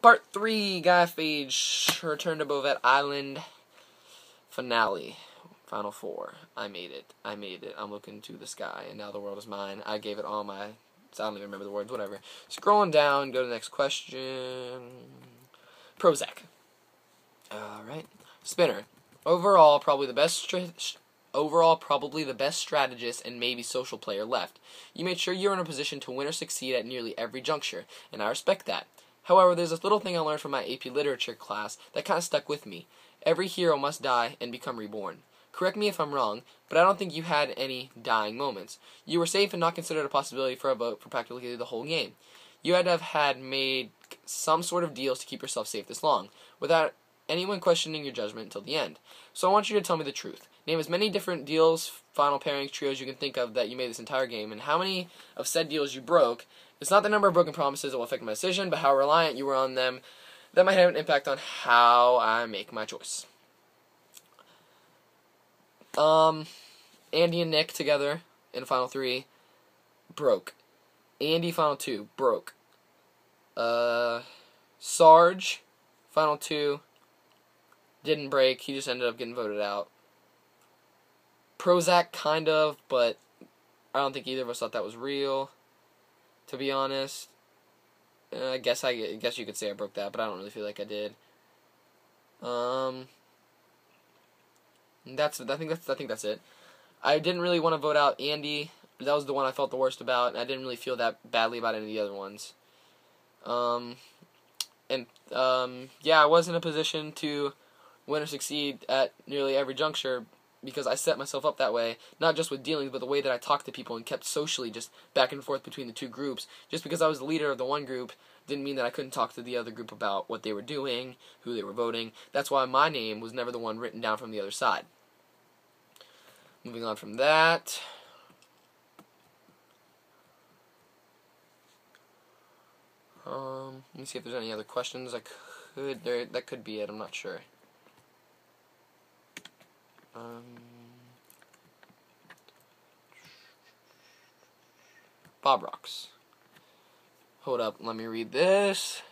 Part 3, Gaia Phage, Return to Bovet Island, finale, Final 4. I made it. I'm looking to the sky, and now the world is mine. I gave it all my... I don't even remember the words, whatever. Scrolling down, go to the next question. Prozac. Alright. Spinner. Overall, probably the best strategist and maybe social player left. You made sure you were in a position to win or succeed at nearly every juncture, and I respect that. However, there's this little thing I learned from my AP Literature class that kind of stuck with me. Every hero must die and become reborn. Correct me if I'm wrong, but I don't think you had any dying moments. You were safe and not considered a possibility for a vote for practically the whole game. You had to have had made some sort of deals to keep yourself safe this long, without anyone questioning your judgment until the end. So I want you to tell me the truth. Name as many different deals, final pairings, trios you can think of that you made this entire game, and how many of said deals you broke. It's not the number of broken promises that will affect my decision, but how reliant you were on them that might have an impact on how I make my choice. Andy and Nick together in Final 3, broke. Andy, Final 2, broke. Sarge, Final 2, didn't break. He just ended up getting voted out. Prozac, kind of, but I don't think either of us thought that was real, to be honest. I guess you could say I broke that, but I don't really feel like I did. I think that's it. I didn't really want to vote out Andy. That was the one I felt the worst about, and I didn't really feel that badly about any of the other ones. Yeah, I was in a position to win or succeed at nearly every juncture because I set myself up that way, not just with dealings, but the way that I talked to people and kept socially just back and forth between the two groups. Just because I was the leader of the one group didn't mean that I couldn't talk to the other group about what they were doing, who they were voting. That's why my name was never the one written down from the other side. Moving on from that. Let me see if there's any other questions. That could be it. I'm not sure. Bob Rocks. Hold up. Let me read this.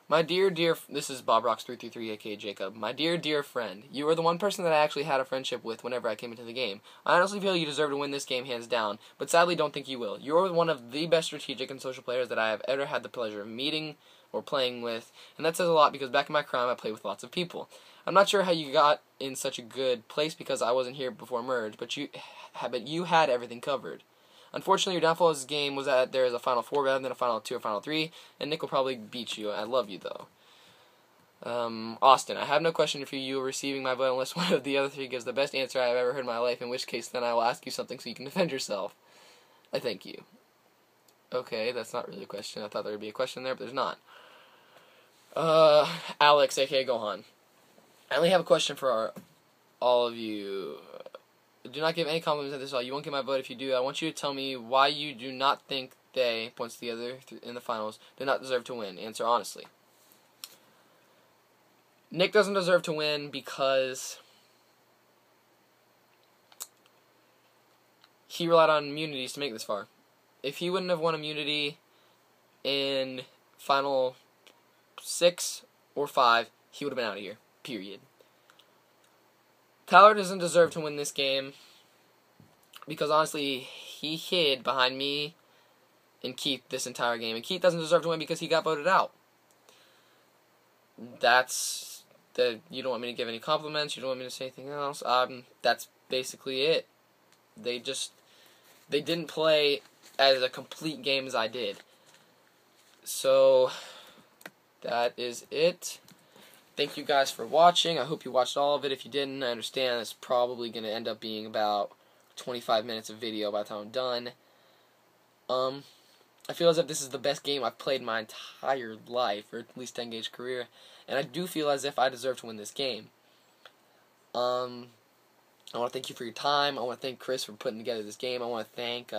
My dear, this is Bob Rocks 333, aka Jacob. My dear friend, you are the one person that I actually had a friendship with whenever I came into the game. I honestly feel you deserve to win this game hands down, but sadly don't think you will. You are one of the best strategic and social players that I have ever had the pleasure of meeting or playing with, and that says a lot because back in my prime I played with lots of people. I'm not sure how you got in such a good place because I wasn't here before Merge, but you had everything covered. Unfortunately, your downfall of this game was that there is a Final 4 rather than a Final 2 or Final 3, and Nick will probably beat you. I love you, though. Austin, I have no question for you. You are receiving my vote unless one of the other three gives the best answer I have ever heard in my life, in which case then I will ask you something so you can defend yourself. I thank you. Okay, that's not really a question. I thought there would be a question there, but there's not. Alex, aka Gohan. I only have a question for all of you. Do not give any compliments at this all. You won't get my vote if you do. I want you to tell me why you do not think they, points to the other in the finals, do not deserve to win. Answer honestly. Nick doesn't deserve to win because he relied on immunities to make this far. If he wouldn't have won immunity in Final 6 or 5, he would have been out of here. Period. Tyler doesn't deserve to win this game because honestly, he hid behind me and Keith this entire game. And Keith doesn't deserve to win because he got voted out. You don't want me to give any compliments, you don't want me to say anything else. That's basically it. They didn't play as a complete game as I did. So, that is it. Thank you guys for watching. I hope you watched all of it. If you didn't, I understand it's probably going to end up being about 25 minutes of video by the time I'm done. I feel as if this is the best game I've played in my entire life, or at least 10-gauge career, and I do feel as if I deserve to win this game. I want to thank you for your time. I want to thank Chris for putting together this game. I want to thank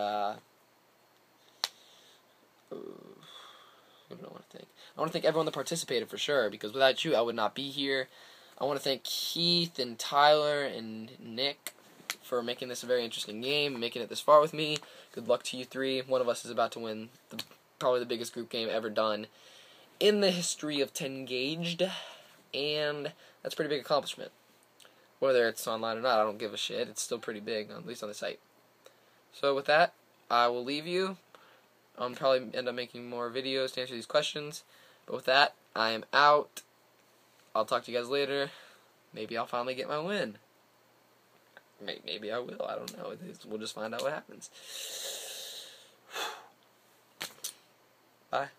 thank. I want to thank everyone that participated for sure, because without you, I would not be here. I want to thank Keith and Tyler and Nick for making this a very interesting game, making it this far with me. Good luck to you three. One of us is about to win probably the biggest group game ever done in the history of Tengaged, and that's a pretty big accomplishment. Whether it's online or not, I don't give a shit. It's still pretty big, at least on the site. So with that, I will leave you. I'll probably end up making more videos to answer these questions. But with that, I am out. I'll talk to you guys later. Maybe I'll finally get my win. Maybe I will. I don't know. We'll just find out what happens. Bye.